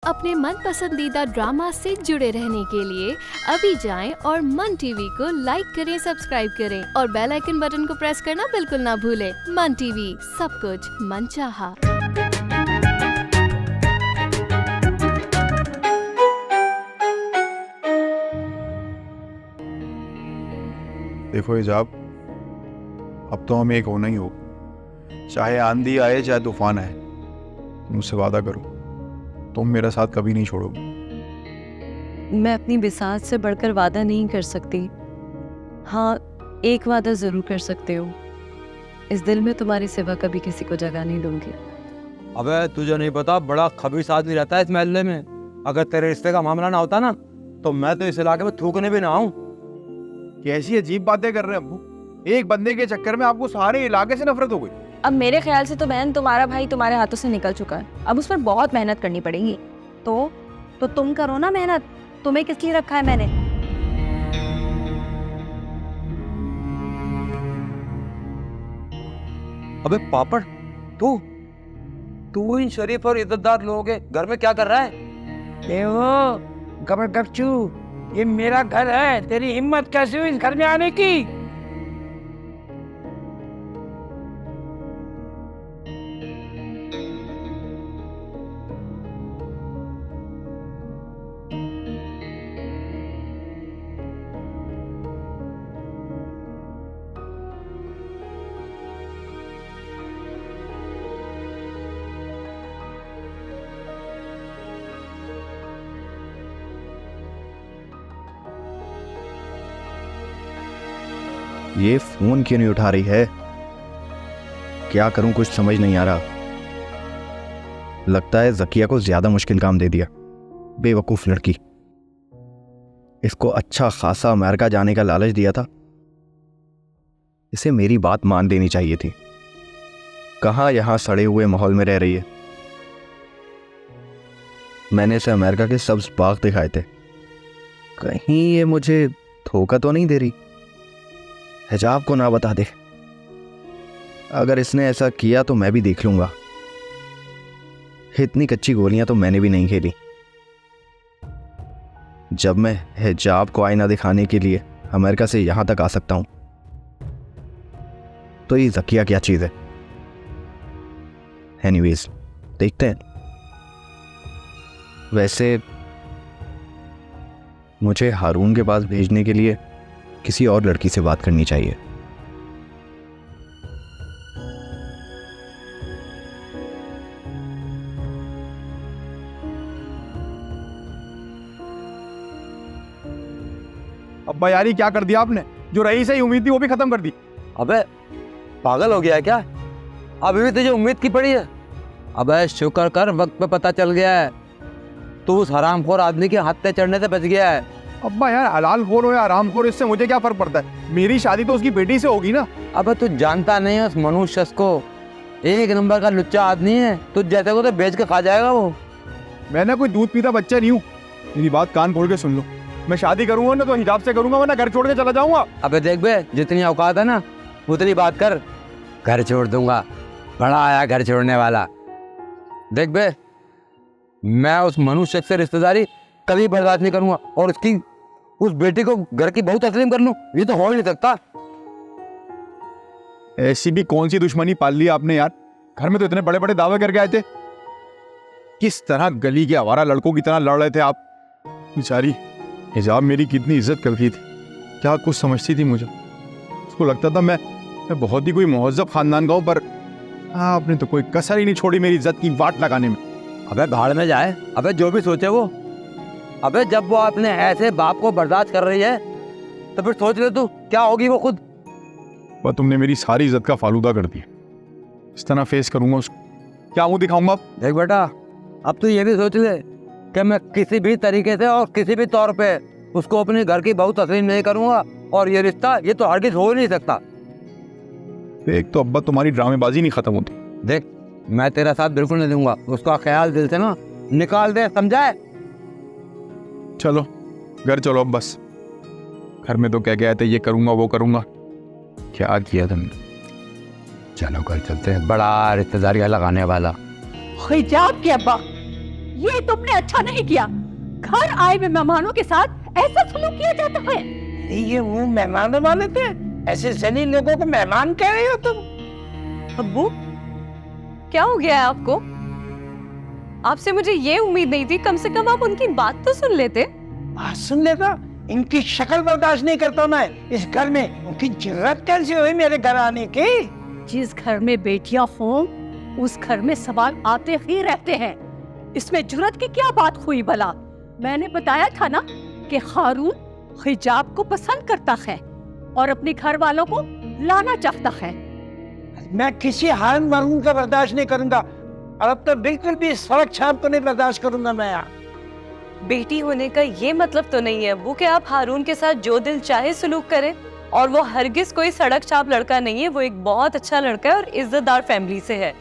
अपने मन पसंदीदा ड्रामा से जुड़े रहने के लिए अभी जाएं और मन टीवी को लाइक करें, सब्सक्राइब करें और बेल आइकन बटन को प्रेस करना बिल्कुल ना भूलें। मन टीवी, सब कुछ मनचाहा। देखो हिजाब, अब तो हम एक होना ही हो, चाहे आंधी आए चाहे तूफान आए। मुझसे वादा करो, तुम मेरा साथ कभी नहीं छोड़ोगे। मैं अपनी बिसात से बढ़कर वादा नहीं कर सकती। हाँ, एक वादा जरूर कर सकते हो, इस दिल में तुम्हारी सिवा कभी किसी को जगह नहीं दूंगी। अबे तुझे नहीं पता, बड़ा खबीस आदमी रहता है इस मोहल्ले में। अगर तेरे रिश्ते का मामला ना होता ना, तो मैं तो इस इलाके में थूकने भी ना आऊं। कैसी अजीब बातें कर रहे हैं अब्बू, एक बंदे के चक्कर में आपको सारे इलाके से नफरत हो गई। अब मेरे ख्याल से तो बहन तुम्हारा भाई तुम्हारे हाथों से निकल चुका है, अब उस पर बहुत मेहनत करनी पड़ेगी। तो तुम करो ना मेहनत, तुम्हें किस लिए रखा है मैंने? अबे पापड़, तू इन शरीफ और इज्जतदार लोगों के घर में क्या कर रहा है? देखो गबर गपचू, ये मेरा घर है, तेरी हिम्मत कैसे हुई इस घर में आने की? ये फोन क्यों नहीं उठा रही है? क्या करूं, कुछ समझ नहीं आ रहा। लगता है जकिया को ज्यादा मुश्किल काम दे दिया। बेवकूफ लड़की, इसको अच्छा खासा अमेरिका जाने का लालच दिया था। इसे मेरी बात मान लेनी चाहिए थी। कहां यहां सड़े हुए माहौल में रह रही है। मैंने इसे अमेरिका के सब्ज बाग दिखाए थे, कहीं ये मुझे धोखा तो नहीं दे रही। हिजाब को ना बता दे। अगर इसने ऐसा किया तो मैं भी देख लूंगा। इतनी कच्ची गोलियां तो मैंने भी नहीं खेली। जब मैं हिजाब को आईना दिखाने के लिए अमेरिका से यहां तक आ सकता हूं, तो ये जकिया क्या चीज है? एनीवेज, देखते हैं। वैसे मुझे हारून के पास भेजने के लिए किसी और लड़की से बात करनी चाहिए। अब्बा यार, ये क्या कर दिया आपने? जो रही सही उम्मीद थी वो भी खत्म कर दी। अबे पागल हो गया है क्या? अभी भी तुझे उम्मीद की पड़ी है? अबे शुक्र कर, वक्त पे पता चल गया है। तू उस हरामखोर आदमी के हाथ पे चढ़ने से बच गया है। अब्बा यार, हलाल खोर हो या हराम खोर, इससे मुझे क्या फर्क पड़ता है? मेरी शादी तो उसकी बेटी से होगी ना। अबे तू जानता नहीं है उस मनुष्य को, एक नंबर का लुच्चा आदमी है। तू जैसे को तो बेच के खा जाएगा वो। मैं ना कोई दूध पीता बच्चा नहीं हूँ। मेरी बात कान खोल के सुन लो, मैं शादी करूंगा ना तो हिजाब से करूंगा, वरना घर छोड़ के चला जाऊंगा। अबे देख बे, जितनी औकात है ना उतनी बात कर। घर छोड़ दूंगा, बड़ा आया घर छोड़ने वाला। देख बे, मैं उस मनुष्य से रिश्तेदारी कभी बर्दाश्त नहीं करूंगा, और उसकी उस बेटी को घर की बहू तस्लीम कर लूं, ये तो हो ही नहीं सकता। ऐसी भी कौन सी दुश्मनी पाल ली आपने यार? घर में तो इतने बड़े बड़े दावे करके आए थे। किस तरह गली के आवारा लड़कों की तरह लड़ रहे थे आप। बेचारी हिजाब मेरी कितनी इज्जत करती थी, क्या कुछ समझती थी मुझे। उसको लगता था मैं बहुत ही कोई मुहज्जब खानदान का हूं, पर आपने तो कोई कसर ही नहीं छोड़ी मेरी इज्जत की वाट लगाने में। अबे भाड़ में जाए, अबे जो भी सोचे वो। अबे जब वो अपने ऐसे बाप को बर्दाश्त कर रही है, तो फिर सोच ले तू क्या होगी वो खुद। वह तुमने मेरी सारी इज्जत का फालूदा कर दिया। इस तरह फेस करूंगा उसको, क्या मुंह दिखाऊंगा अब? देख बेटा, अब तू ये भी सोच ले कि मैं किसी भी तरीके से और किसी भी तौर पे उसको अपने घर की बहू तस्लीम नहीं करूंगा, और ये रिश्ता ये तो हरगिज हो ही नहीं सकता। एक तो अब्बा तुम्हारी ड्रामेबाजी नहीं खत्म होती। देख, मैं तेरा साथ बिल्कुल नहीं दूंगा। उसका ख्याल दिल से ना निकाल दे, समझा है? चलो घर चलो अब बस। घर में तो क्या कहते थे, ये करूंगा वो करूंगा, क्या किया तुमने? चलो कल चलते हैं, बड़ा रिश्तेदारी लगाने वाला। हिजाब के अब्बा, ये तुमने अच्छा नहीं किया। घर आए हुए मेहमानों के साथ ऐसा सलूक किया जाता है। ये वो मेहमान वाले थे, ऐसे जलील लोगों को मेहमान कह रहे हो तुम? अब्बू, क्या हो गया है आपको? आपसे मुझे ये उम्मीद नहीं थी, कम से कम आप उनकी बात तो सुन लेते। बात सुन लेता? इनकी शक्ल बर्दाश्त नहीं करता मैं इस घर में। उनकी जरूरत कैसे हुई मेरे घर आने की? जिस घर में बेटियां हों उस घर में सवाल आते ही रहते हैं। इसमें जुर्रत की क्या बात हुई भला? मैंने बताया था ना कि हारून हिजाब को पसंद करता है और अपने घर वालों को लाना चाहता है। मैं किसी हाल मारून का बर्दाश्त नहीं करूंगा, और अब तो बिल्कुल भी सड़क छाप को नहीं बर्दाश्त करूंगा मैं यहाँ। बेटी होने का ये मतलब तो नहीं है अब्बू कि आप हारून के साथ जो दिल चाहे सलूक करें। और वो हरगिज कोई सड़क छाप लड़का नहीं है, वो एक बहुत अच्छा लड़का है और इज्जतदार फैमिली से है।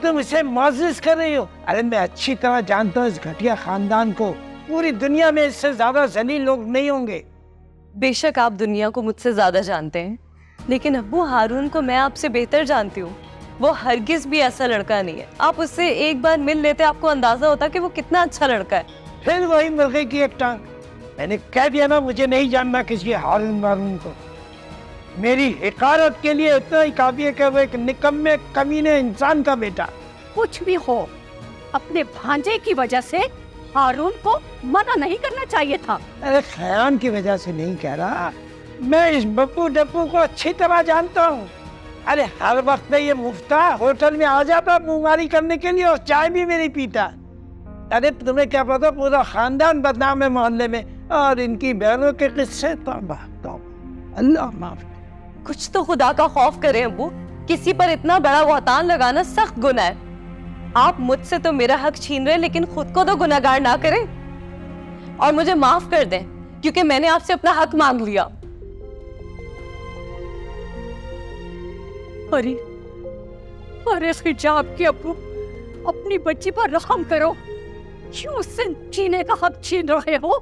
तुम इसे मोअज़्ज़िज़ कर रही हो? अरे मैं अच्छी तरह जानता हूँ इस घटिया खानदान को। पूरी दुनिया में इससे ज्यादा जलील लोग नहीं होंगे। बेशक आप दुनिया को मुझसे ज्यादा जानते हैं, लेकिन अब्बू हारून को मैं आपसे बेहतर जानती हूँ। वो हरगिज भी ऐसा लड़का नहीं है। आप उससे एक बार मिल लेते, आपको अंदाजा होता कि वो कितना अच्छा लड़का है। फिर वही मुर्गे की एक टांग। मैंने कह दिया ना, मुझे नहीं जानना किसी हारून मारून को। मेरी हिकारत के लिए इतना ही काफी है कि वो एक निकम्मे कमीने इंसान का बेटा। कुछ भी हो, अपने भांजे की वजह से हारून को मना नहीं करना चाहिए था। अरे खयान की वजह से नहीं कह रहा, मैं इस बप्पू डप्पू को अच्छी तरह जानता हूँ। अरे हर वक्त ये मुफ्ता होटल में आ जाता मुंहमारी करने के लिए और चाय भी मेरी पीता। अरे तुम्हें क्या पता, पूरा खानदान बदनाम है मोहल्ले में, और इनकी बहनों के किस्से तौबा तौबा, अल्लाह माफ। कुछ तो खुदा का खौफ करें अब्बू, किसी पर इतना बड़ा वहतान लगाना सख्त गुनाह है। आप मुझसे तो मेरा हक छीन रहे हैं, लेकिन खुद को तो गुनाहगार ना करें और मुझे माफ कर दें, क्योंकि मैंने आपसे अपना हक मांग लिया। अरे अरे हिजाब के अब्बू, अपनी बच्ची पर रहम करो। क्यों उससे जीने का हक छीन रहे हो?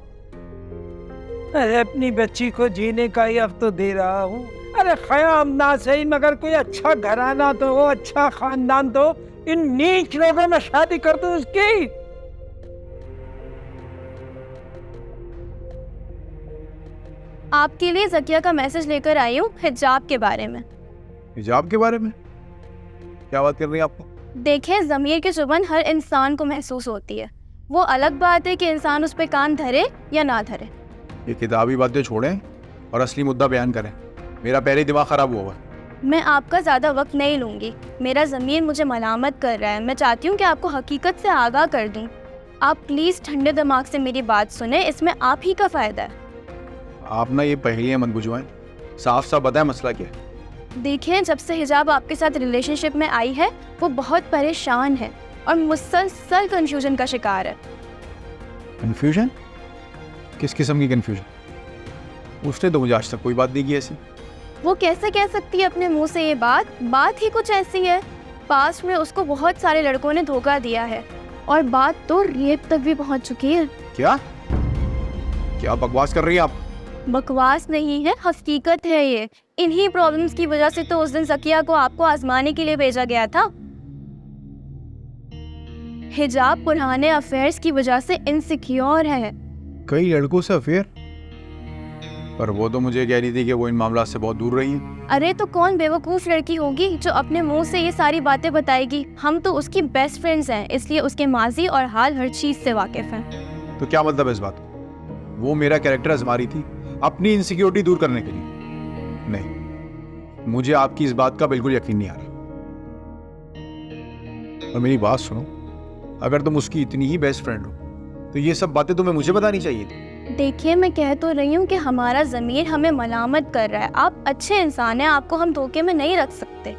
अरे अपनी बच्ची को जीने का ही अब तो दे रहा हूँ। अरे ख्याम ना सही, मगर कोई अच्छा घराना तो हो, अच्छा खानदान तो। इन नीच लोगों में शादी कर दूं उसकी? आपके लिए जकिया का मैसेज लेकर आई हूँ हिजाब के बारे में। हिजाब के बारे में क्या बात कर रही हैं आपको? देखें, ज़मीर की चुभन हर इंसान को महसूस होती है। वो अलग बात है कि इंसान उस पर कान धरे या ना धरे। ये किताबी बातें छोड़ें और असली मुद्दा बयान करें। मेरा पहले दिमाग खराब हुआ है। मैं आपका ज़्यादा वक्त नहीं लूँगी। मेरा ज़मीर मुझे मलामत कर रहा है। मैं चाहती हूँ कि आपको हकीकत से आगाह कर दूँ। आप प्लीज़ ठंडे दिमाग से मेरी बात सुने, इसमें आप ही का फ़ायदा है। आप ना ये पहेलियां मत बुझवाएं, साफ साफ बताएं मसला क्या है। देखिए, जब से हिजाब आपके साथ रिलेशनशिप में आई है वो बहुत परेशान है और मुसलसल कंफ्यूजन का शिकार है। कन्फ्यूजन? किस किस्म की कन्फ्यूजन? उसने तो मुझे आज तक कोई बात नहीं की ऐसी। वो कैसे कह सकती है अपने मुंह से ये बात ही कुछ ऐसी है। पास्ट में उसको बहुत सारे लड़कों ने धोखा दिया है और बात तो रेप तक भी पहुंच चुकी है। क्या क्या बकवास कर रही हैं आप? बकवास नहीं है, हकीकत है ये। इन्हीं प्रॉब्लम्स की वजह से तो उस दिन सकिया को आपको आजमाने के लिए भेजा गया था। हिजाब पुराने अफेयर्स की वजह से इनसिक्योर है। कई लड़कों से अफेयर? पर वो तो मुझे कह रही थी कि वो इन मामलों से बहुत दूर रही हैं। अरे तो कौन बेवकूफ लड़की होगी जो अपने मुंह से ये सारी बातें बताएगी। हम तो उसकी बेस्ट फ्रेंड्स हैं, इसलिए उसके माजी और हाल हर चीज से वाकिफ हैं। तो क्या मतलब है इस बात का? वो मेरा कैरेक्टर आजमा रही थी अपनी इनसिक्योरिटी दूर करने के लिए। नहीं, मुझे आपकी इस बात का बिल्कुल यकीन नहीं आ रहा। और मेरी बात सुनो, अगर तुम उसकी इतनी ही बेस्ट फ्रेंड हो तो ये सब बातें तुम्हें मुझे बतानी चाहिए थी। देखिए, मैं कह तो रही हूँ कि हमारा ज़मीर हमें मलामत कर रहा है। आप अच्छे इंसान हैं, आपको हम धोखे में नहीं रख सकते।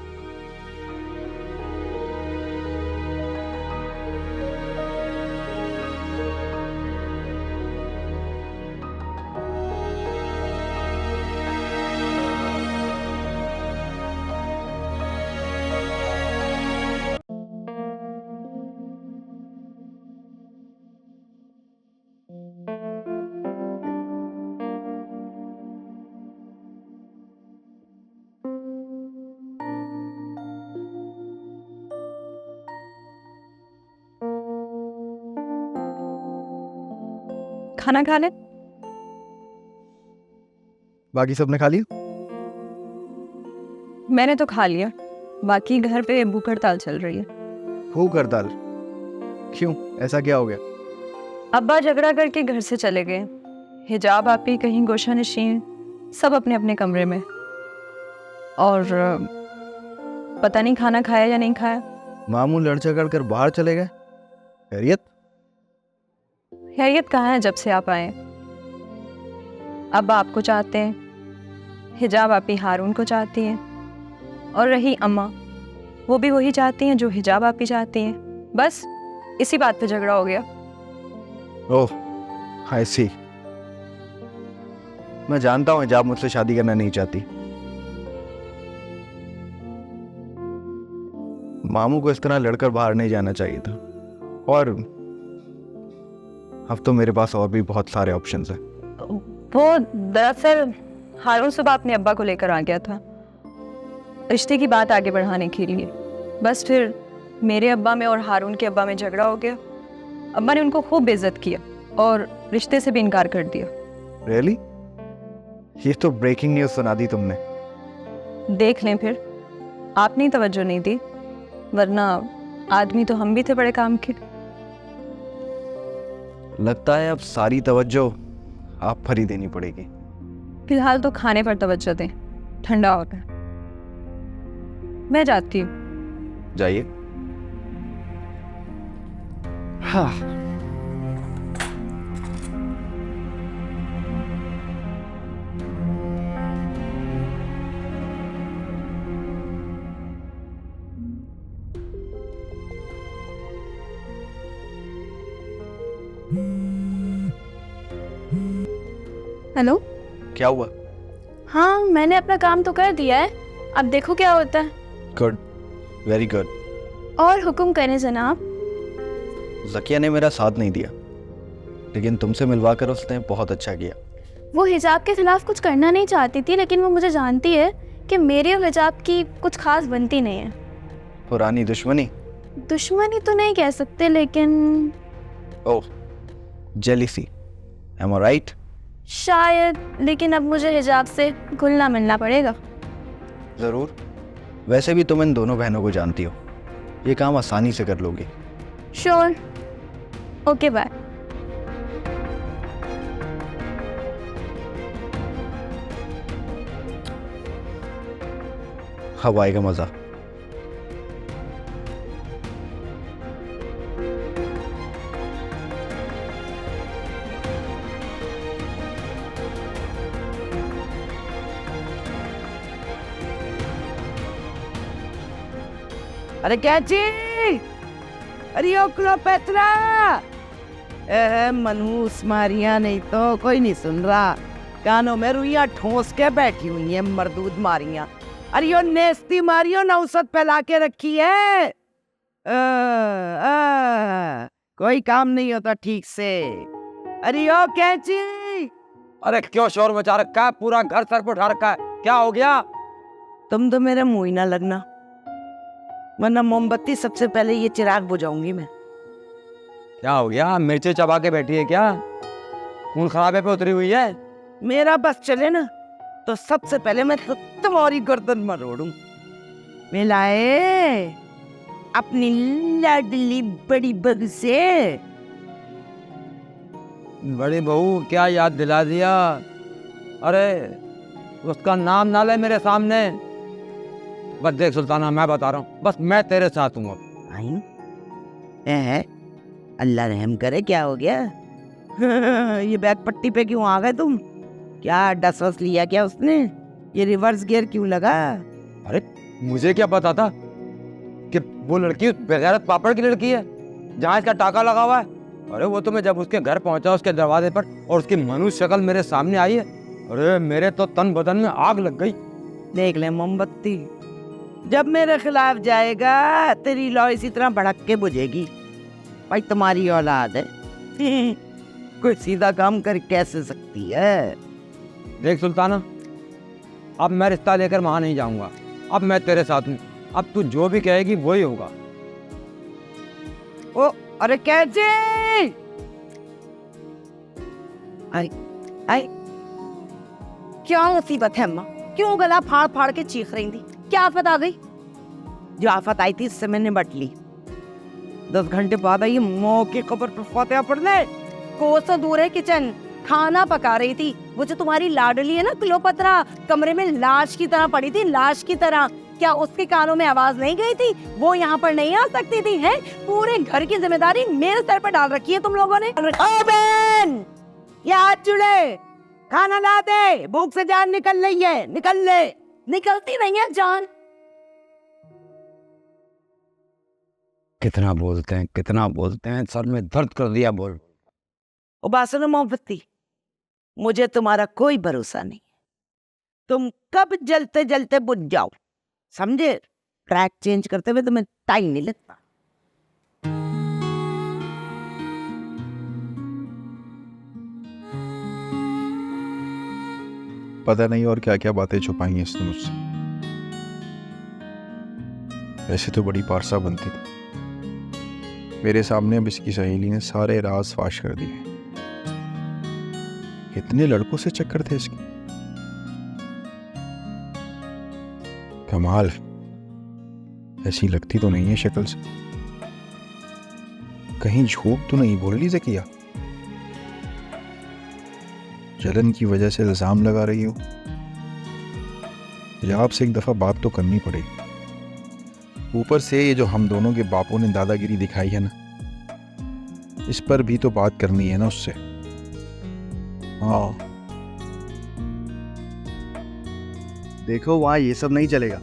खाना खा ले। बाकी सबने खा लिया? मैंने तो खा लिया, बाकी घर पे भूख हड़ताल चल रही है। भूख हड़ताल? क्यों, ऐसा क्या हो गया? अब्बा झगड़ा करके घर से चले गए। हिजाब आपी कहीं गोशा नशीन, सब अपने अपने कमरे में। और पता नहीं खाना खाया या नहीं खाया। मामू लड़ झगड़ कर बाहर चले गए? खैरियत? खैरियत कहाँ है जब से आप आए। अब्बा आपको चाहते हैं, हिजाब आपी हारून को चाहती हैं, और रही अम्मा, वो भी वही चाहती हैं जो हिजाब आपी चाहती हैं। बस इसी बात पे झगड़ा हो गया। ओह, आई सी। मैं जानता हूँ हिजाब मुझसे शादी करना नहीं चाहती। मामू को इस तरह लड़कर बाहर नहीं जाना चाहिए था। और अब तो मेरे पास और भी बहुत सारे ऑप्शंस हैं। वो दरअसल हारून सुबह अपने अब्बा को लेकर आ गया था, रिश्ते की बात आगे बढ़ाने के लिए। बस फिर मेरे अब्बा में और हारून के अब्बा में झगड़ा हो गया। अब्बा ने उनको खूब बेइज्जत किया और रिश्ते से भी इनकार कर दिया। रियली? ये तो ब्रेकिंग न्यूज़ सुना दी तुमने। देख लें फिर, आपने ही तवज्जो नहीं दी, वरना आदमी तो हम भी थे बड़े काम के। लगता है अब सारी तवज्जो आप पर ही देनी पड़ेगी। फिलहाल तो खाने पर तवज्जो दें, ठंडा होता है। मैं जाती हूँ। जाइए। हाँ। हेलो। क्या हुआ? हाँ, मैंने अपना काम तो कर दिया है, अब देखो क्या होता है। Good, very good. और हुक्म करें जनाब। ज़किया ने मेरा साथ नहीं दिया, लेकिन तुमसे मिलवाकर उसने बहुत अच्छा किया। वो हिजाब के खिलाफ कुछ करना नहीं चाहती थी, लेकिन वो मुझे जानती है कि मेरे और हिजाब की कुछ खास बनती नहीं है। पुरानी दुश्मनी? दुश्मनी तो नहीं कह सकते, लेकिन ओह, जेलिसी। एम आई राइट? शायद, लेकिन अब मुझे हिजाब से घुलना मिलना पड़ेगा। ज़रूर। वैसे भी तुम इन दोनों बहनों को जानती हो, ये काम आसानी से कर लोगी। श्योर। Okay, bye. हवाई का मज़ा। अरे कैची, अरे ओ क्लोपेत्रा, मनहूस मारिया नहीं तो कोई नहीं सुन रहा। कानों में रुइयां ठोस के बैठी हुई है मरदूद मारियां। अरे यो नेस्ती मारियो नौसत फैला के रखी है। कोई काम नहीं होता ठीक से। अरे ओ कैची। अरे क्यों शोर मचा रखा है, पूरा घर सर पर उठा रखा है, क्या हो गया? तुम तो मेरे मुंह ही ना लगना, वरना मोमबत्ती सबसे पहले ये चिराग बुझाऊंगी मैं। क्या हो गया, मिर्चे चबा के बैठी है क्या? खून खराबे पे उतरी हुई है? मेरा बस चले ना तो सबसे पहले मैं तो तुम्हारी गर्दन मरोड़ूं। मिलाए अपनी लाडली बड़ी बहू से। बड़ी बहू क्या याद दिला दिया। अरे उसका नाम ना ले मेरे सामने। बस देख सुल्ताना, मैं बता रहा हूँ, बस मैं तेरे साथ हूँ अब। है अल्लाह रहम करे, क्या हो गया? ये बैग पट्टी पे क्यों आ गए तुम? क्या डस वस लिया क्या उसने? ये रिवर्स गियर क्यों लगा? अरे मुझे क्या पता था कि वो लड़की बेगैरत पापड़ की लड़की है जहाँ इसका टाका लगा हुआ है। अरे वो तो मैं जब उसके घर पहुंचा, उसके दरवाजे पर, और उसकी मनुष्य शक्ल मेरे सामने आई है, अरे मेरे तो तन बदन में आग लग गई। देख ले मोमबत्ती, जब मेरे खिलाफ जाएगा तेरी लौ इसी तरह भड़क के बुझेगी। भाई तुम्हारी औलाद है, कोई सीधा काम कर कैसे सकती है? देख सुल्ताना, अब मैं रिश्ता लेकर वहां नहीं जाऊंगा, अब मैं तेरे साथ हूँ। अब तू जो भी कहेगी वही होगा। ओ अरे कैसे? आई क्या मुसीबत है अम्मा? क्यों गला फाड़ फाड़ के चीख रही थी? क्या आफत आ गई? जो आफत आई थी इससे मैंने निपट ली। 10 घंटे बाद आई मौत की कब्र पर फातिहा पढ़ने। कोसों दूर है किचन, खाना पका रही थी। वो जो तुम्हारी लाडली है ना क्लोपत्रा, कमरे में लाश की तरह पड़ी थी, लाश की तरह। क्या उसके कानों में आवाज नहीं गई थी? वो यहाँ पर नहीं आ सकती थी? है पूरे घर की जिम्मेदारी मेरे सर पर डाल रखी है तुम लोगों ने। ओ बहन, ये हाथ जुड़े, खाना ला दे, भूख से जान निकल रही है। निकल ले। निकलती नहीं है जान। कितना बोलते हैं, सर में दर्द कर दिया। बोल ओ बासनो मोहब्बती, मुझे तुम्हारा कोई भरोसा नहीं। तुम कब जलते जलते बुझ जाओ, समझे? ट्रैक चेंज करते हुए तुम्हें टाइम नहीं लगता। पता नहीं और क्या क्या बातें छुपाई हैं इसने मुझसे। वैसे तो बड़ी पारसा बनती थी, मेरे सामने अब इसकी सहेली ने सारे राज फाश कर दिए। कितने लड़कों से चक्कर थे इसके। कमाल, ऐसी लगती तो नहीं है शक्ल से। कहीं झूठ तो नहीं बोल ली ज़किया? जलन की वजह से इल्जाम लगा रही हो या आपसे एक दफा बात तो करनी पड़ेगी। ऊपर से ये जो हम दोनों के बापों ने दादागिरी दिखाई है ना, इस पर भी तो बात करनी है ना उससे। हाँ देखो, वहाँ ये सब नहीं चलेगा।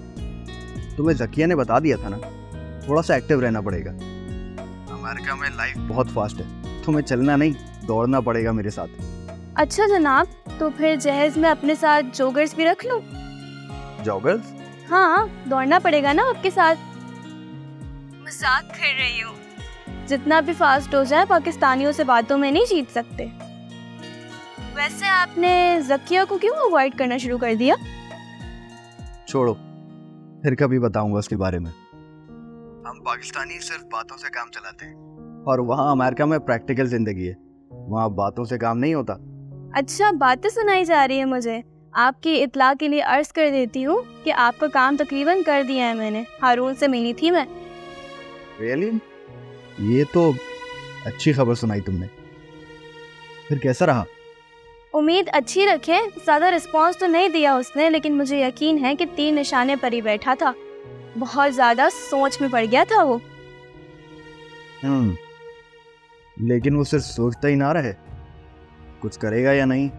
तुम्हें ज़किया ने बता दिया था ना, थोड़ा सा एक्टिव रहना पड़ेगा। अमेरिका में लाइफ बहुत फास्ट है, तुम्हें चलना नहीं दौड़ना पड़ेगा मेरे साथ। अच्छा जनाब, तो फिर जहेज में अपने साथ जॉगर्स भी रख लूं? जॉगर्स? हाँ, दौड़ना पड़ेगा ना आपके साथ। मजाक कर रही हूँ। जितना भी फास्ट हो जाए, पाकिस्तानियों से बातों में नहीं जीत सकते। वैसे आपने ज़किया को क्यों अवॉइड करना शुरू कर दिया? छोड़ो, फिर कभी बताऊंगा उसके बारे में। हम पाकिस्तानी सिर्फ बातों से काम चलाते हैं, और वहाँ अमेरिका में प्रैक्टिकल जिंदगी है, वहाँ बातों से काम नहीं होता। अच्छा, बातें सुनाई जा रही है मुझे। आपकी इत्ला के लिए अर्ज कर देती हूँ कि आपका काम तकरीबन कर दिया है मैंने। हारून से मिली थी मैं। रियली? ये तो अच्छी खबर सुनाई तुमने। फिर कैसा रहा? उम्मीद अच्छी रखे। ज़्यादा रिस्पांस तो नहीं दिया उसने, लेकिन मुझे यकीन है कि 3 निशाने पर ही बैठा था। बहुत ज़्यादा सोच में पड़ गया था वो। लेकिन वो सिर्फ सोचता ही ना रहे, कुछ करेगा या नहीं?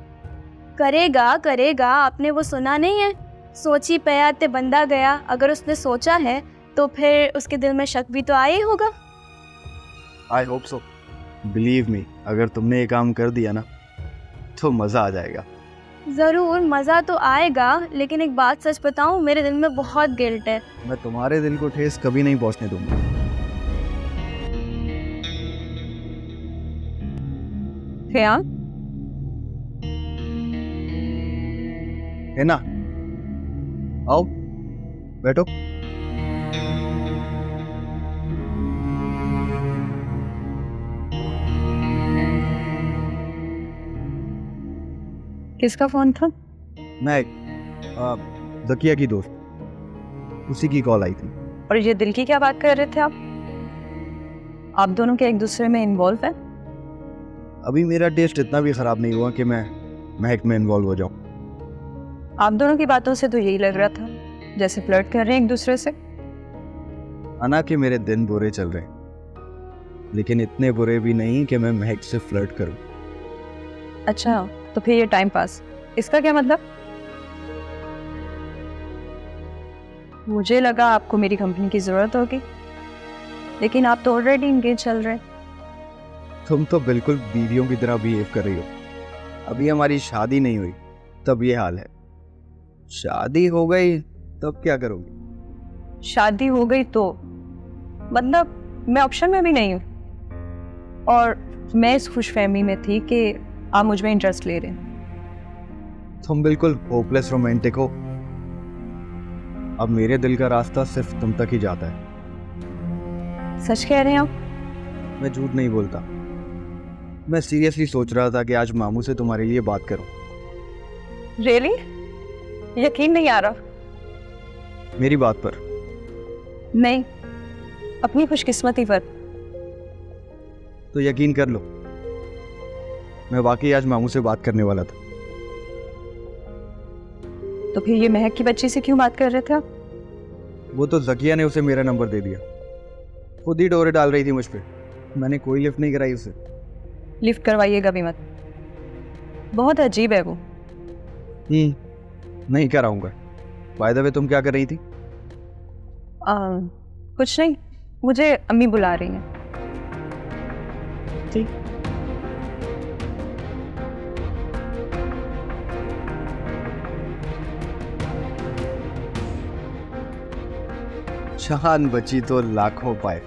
करेगा। आपने वो सुना नहीं है, सोची पया ते बंदा गया। अगर उसने सोचा है तो फिर उसके दिल में शक भी तो आया ही होगा। I hope so. Believe me, अगर तुमने ये काम कर दिया ना तो मज़ा आ जाएगा। ज़रूर मज़ा तो आएगा, लेकिन एक बात सच बताऊं, मेरे दिल में बहुत गिल्ट है। मैं तुम्हारे दिल को ठेस कभी नहीं पहुंचने दूंगा। ख्याल है ना? आओ बैठो। किसका फोन था? मैं ज़किया की दोस्त, उसी की कॉल आई थी। और ये दिल की क्या बात कर रहे थे आप? आप दोनों के एक दूसरे में इन्वॉल्व है? अभी मेरा टेस्ट इतना भी ख़राब नहीं हुआ कि मैं महक में इन्वॉल्व हो जाऊं। आप दोनों की बातों से तो यही लग रहा था जैसे फ्लर्ट कर रहे हैं एक दूसरे से। अना कि मेरे दिन बुरे चल रहे हैं, लेकिन इतने बुरे भी नहीं कि मैं महक से फ्लर्ट करूं। अच्छा, तो फिर ये टाइम पास, इसका क्या मतलब? मुझे लगा आपको मेरी कंपनी की जरूरत होगी, लेकिन आप तो ऑलरेडी इंगेज चल रहे हैं। तुम तो बिल्कुल बीवियों की तरह बिहेव कर रही हो। अभी हमारी शादी नहीं हुई तब ये हाल है, शादी हो गई तब क्या करोगी? शादी हो गई तो मतलब मैं ऑप्शन में भी नहीं हूँ, और मैं इस खुशफहमी में थी कि आप मुझ में इंटरेस्ट ले रहे हैं। तुम बिल्कुल होपलेस रोमांटिक हो। अब मेरे दिल का रास्ता सिर्फ तुम तक ही जाता है। सच कह रहे हैं आप? मैं झूठ नहीं बोलता। मैं सीरियसली सोच रहा था कि आज मामू से तुम्हारे लिए बात करूं। रियली? यकीन नहीं आ रहा। मेरी बात पर। नहीं, अपनी खुशकिस्मती पर। तो यकीन कर लो, मैं वाकई आज मामू से बात करने वाला था। तो फिर ये महक की बच्ची से क्यों बात कर रहे थे आप? वो तो जकिया ने उसे मेरा नंबर दे दिया, खुद ही डोरे डाल रही थी मुझ पे। मैंने कोई लिफ्ट नहीं कराई उसे। लिफ्ट करवाइएगा भी मत, बहुत अजीब है वो। नहीं कराऊंगा। बाय द वे तुम क्या कर रही थी? कुछ नहीं, मुझे अम्मी बुला रही हैं। ठीक। चांद बची तो लाखों पाए।